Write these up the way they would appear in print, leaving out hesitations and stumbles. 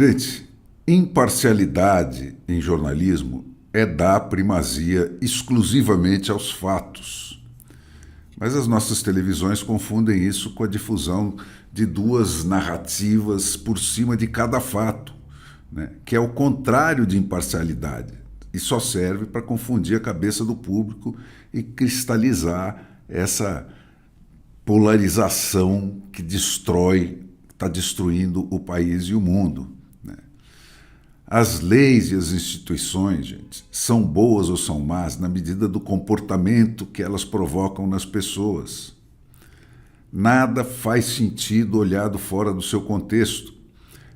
Gente, imparcialidade em jornalismo é dar primazia exclusivamente aos fatos. Mas as nossas televisões confundem isso com a difusão de duas narrativas por cima de cada fato, né? Que é o contrário de imparcialidade e só serve para confundir a cabeça do público e cristalizar essa polarização que destrói, está destruindo o país e o mundo. As leis e as instituições, gente, são boas ou são más na medida do comportamento que elas provocam nas pessoas. Nada faz sentido olhado fora do seu contexto,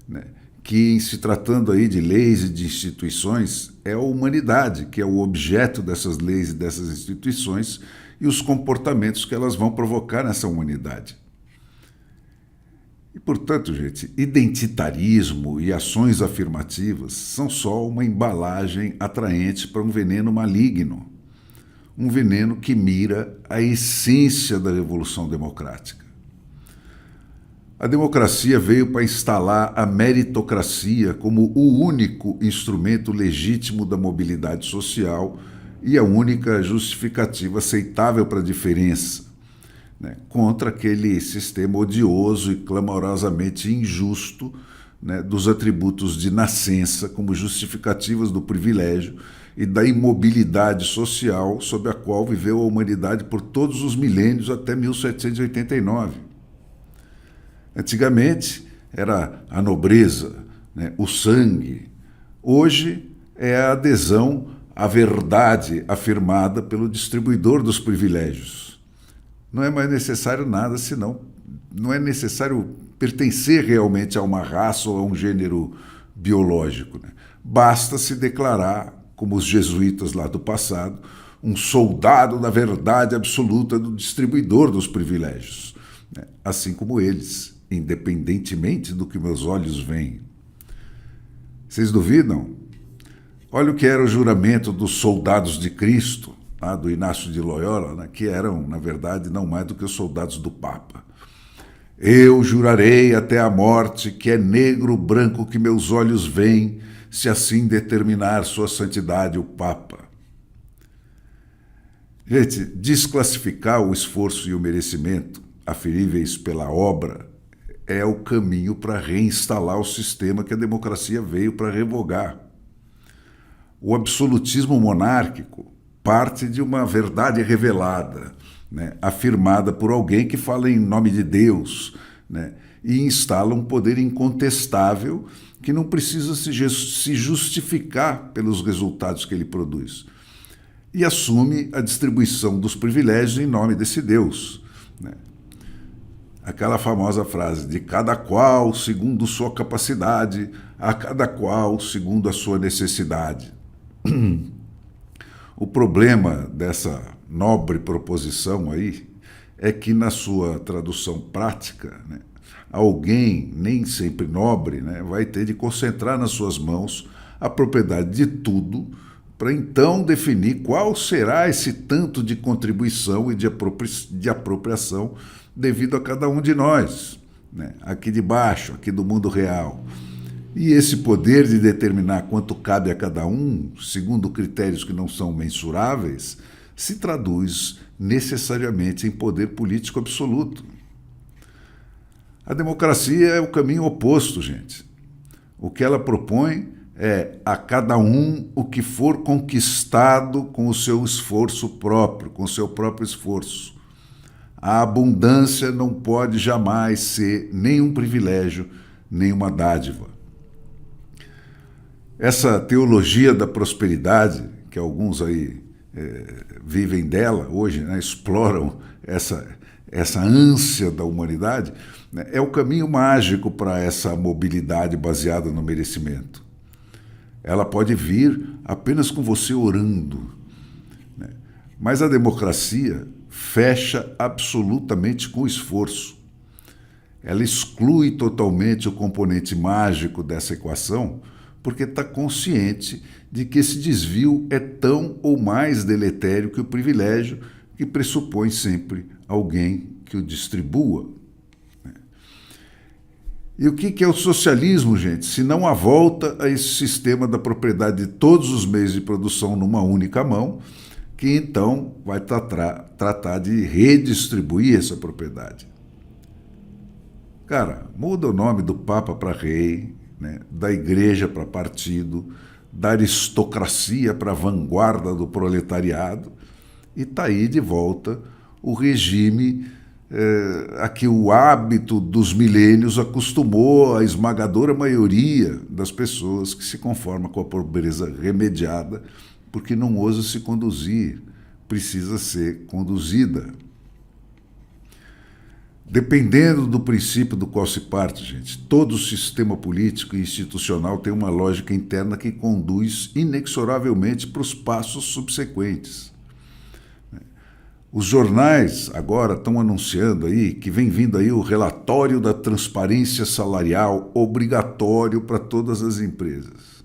né? Que, em se tratando aí de leis e de instituições, é a humanidade que é o objeto dessas leis e dessas instituições e os comportamentos que elas vão provocar nessa humanidade. E, portanto, gente, identitarismo e ações afirmativas são só uma embalagem atraente para um veneno maligno, um veneno que mira a essência da Revolução Democrática. A democracia veio para instalar a meritocracia como o único instrumento legítimo da mobilidade social e a única justificativa aceitável para a diferença, né, contra aquele sistema odioso e clamorosamente injusto, né, dos atributos de nascença como justificativas do privilégio e da imobilidade social sob a qual viveu a humanidade por todos os milênios até 1789. Antigamente era a nobreza, né, o sangue. Hoje é a adesão à verdade afirmada pelo distribuidor dos privilégios. Não é mais necessário nada, senão não é necessário pertencer realmente a uma raça ou a um gênero biológico, né? Basta se declarar, como os jesuítas lá do passado, um soldado da verdade absoluta do distribuidor dos privilégios, né? Assim como eles, independentemente do que meus olhos veem. Vocês duvidam? Olha o que era o juramento dos soldados de Cristo, do Inácio de Loyola, né, que eram, na verdade, não mais do que os soldados do Papa. Eu jurarei até a morte que é negro o branco que meus olhos veem, se assim determinar sua santidade o Papa. Gente, desclassificar o esforço e o merecimento aferíveis pela obra é o caminho para reinstalar o sistema que a democracia veio para revogar. O absolutismo monárquico parte de uma verdade revelada, né, afirmada por alguém que fala em nome de Deus, né, e instala um poder incontestável que não precisa se justificar pelos resultados que ele produz. E assume a distribuição dos privilégios em nome desse Deus, né? Aquela famosa frase de cada qual segundo sua capacidade, a cada qual segundo a sua necessidade. O problema dessa nobre proposição aí é que, na sua tradução prática, né, alguém, nem sempre nobre, né, vai ter de concentrar nas suas mãos a propriedade de tudo para então definir qual será esse tanto de contribuição e de apropriação devido a cada um de nós, né, aqui de baixo, aqui do mundo real. E esse poder de determinar quanto cabe a cada um, segundo critérios que não são mensuráveis, se traduz necessariamente em poder político absoluto. A democracia é o caminho oposto, gente. O que ela propõe é a cada um o que for conquistado com o seu esforço próprio, com o seu próprio esforço. A abundância não pode jamais ser nem um privilégio, nem uma dádiva. Essa teologia da prosperidade, que alguns aí vivem dela hoje, né, exploram essa ânsia da humanidade, né, é o caminho mágico para essa mobilidade baseada no merecimento. Ela pode vir apenas com você orando, né? Mas a democracia fecha absolutamente com esforço. Ela exclui totalmente o componente mágico dessa equação, porque está consciente de que esse desvio é tão ou mais deletério que o privilégio, que pressupõe sempre alguém que o distribua. E o que é o socialismo, gente? Se não a volta a esse sistema da propriedade de todos os meios de produção numa única mão, que então vai tratar de redistribuir essa propriedade. Cara, muda o nome do Papa para rei, né? Da igreja para partido, da aristocracia para a vanguarda do proletariado, e está aí de volta o regime a que o hábito dos milênios acostumou a esmagadora maioria das pessoas que se conforma com a pobreza remediada porque não ousa se conduzir, precisa ser conduzida. Dependendo do princípio do qual se parte, gente, todo o sistema político e institucional tem uma lógica interna que conduz inexoravelmente para os passos subsequentes. Os jornais agora estão anunciando aí que vem vindo aí o relatório da transparência salarial obrigatório para todas as empresas.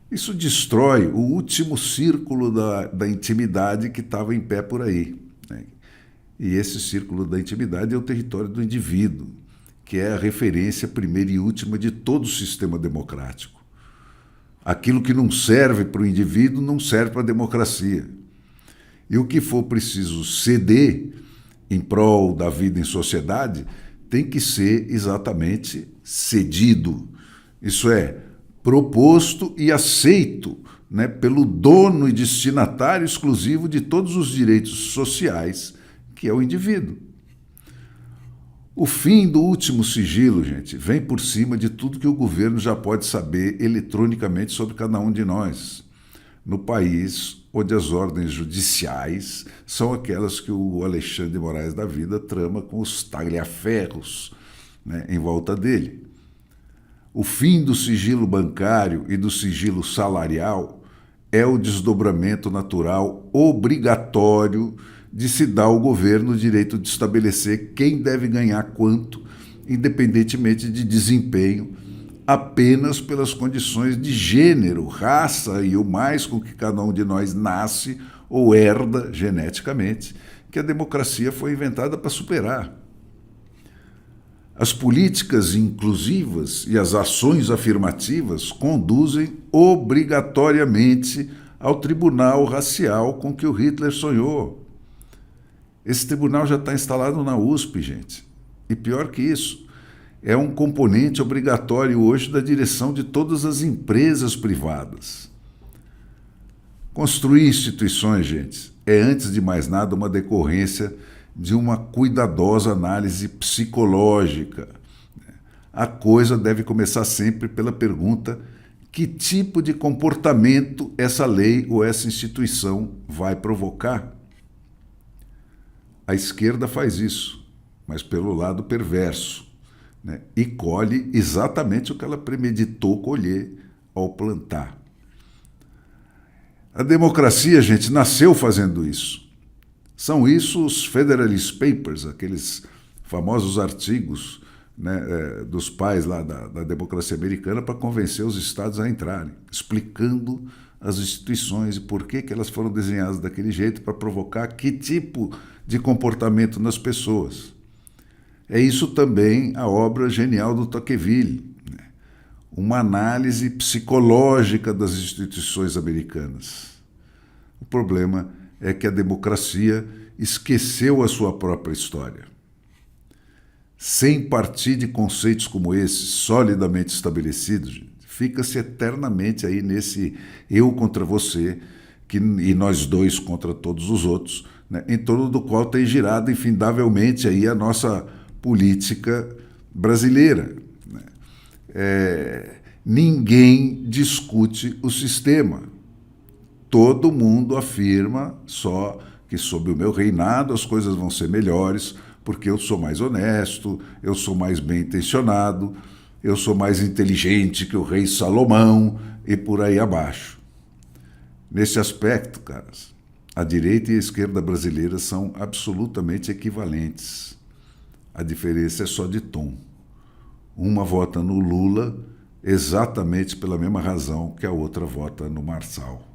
Isso destrói o último círculo da intimidade que estava em pé por aí, né? E esse círculo da intimidade é o território do indivíduo, que é a referência primeira e última de todo o sistema democrático. Aquilo que não serve para o indivíduo não serve para a democracia. E o que for preciso ceder em prol da vida em sociedade tem que ser exatamente cedido. Isso é, proposto e aceito, né, pelo dono e destinatário exclusivo de todos os direitos sociais, que é o indivíduo. O fim do último sigilo, gente, vem por cima de tudo que o governo já pode saber eletronicamente sobre cada um de nós, no país onde as ordens judiciais são aquelas que o Alexandre de Moraes da vida trama com os talhaferros, né, em volta dele. O fim do sigilo bancário e do sigilo salarial é o desdobramento natural obrigatório de se dar ao governo o direito de estabelecer quem deve ganhar quanto, independentemente de desempenho, apenas pelas condições de gênero, raça e o mais com que cada um de nós nasce ou herda geneticamente, que a democracia foi inventada para superar. As políticas inclusivas e as ações afirmativas conduzem obrigatoriamente ao tribunal racial com que o Hitler sonhou. Esse tribunal já está instalado na USP, gente. E pior que isso, é um componente obrigatório hoje da direção de todas as empresas privadas. Construir instituições, gente, é antes de mais nada uma decorrência de uma cuidadosa análise psicológica. A coisa deve começar sempre pela pergunta: que tipo de comportamento essa lei ou essa instituição vai provocar? A esquerda faz isso, mas pelo lado perverso, né? E colhe exatamente o que ela premeditou colher ao plantar. A democracia, gente, nasceu fazendo isso. São isso os Federalist Papers, aqueles famosos artigos, né, dos pais lá da democracia americana para convencer os estados a entrarem, explicando as instituições e por que elas foram desenhadas daquele jeito para provocar que tipo de comportamento nas pessoas. É isso também a obra genial do Tocqueville, né? Uma análise psicológica das instituições americanas. O problema é que a democracia esqueceu a sua própria história. Sem partir de conceitos como esses, solidamente estabelecidos, fica-se eternamente aí nesse eu contra você, e nós dois contra todos os outros, né, em torno do qual tem girado infindavelmente aí a nossa política brasileira, né? Ninguém discute o sistema. Todo mundo afirma só que sob o meu reinado as coisas vão ser melhores, porque eu sou mais honesto, eu sou mais bem intencionado, eu sou mais inteligente que o rei Salomão e por aí abaixo. Nesse aspecto, caras, a direita e a esquerda brasileira são absolutamente equivalentes. A diferença é só de tom. Uma vota no Lula exatamente pela mesma razão que a outra vota no Marçal.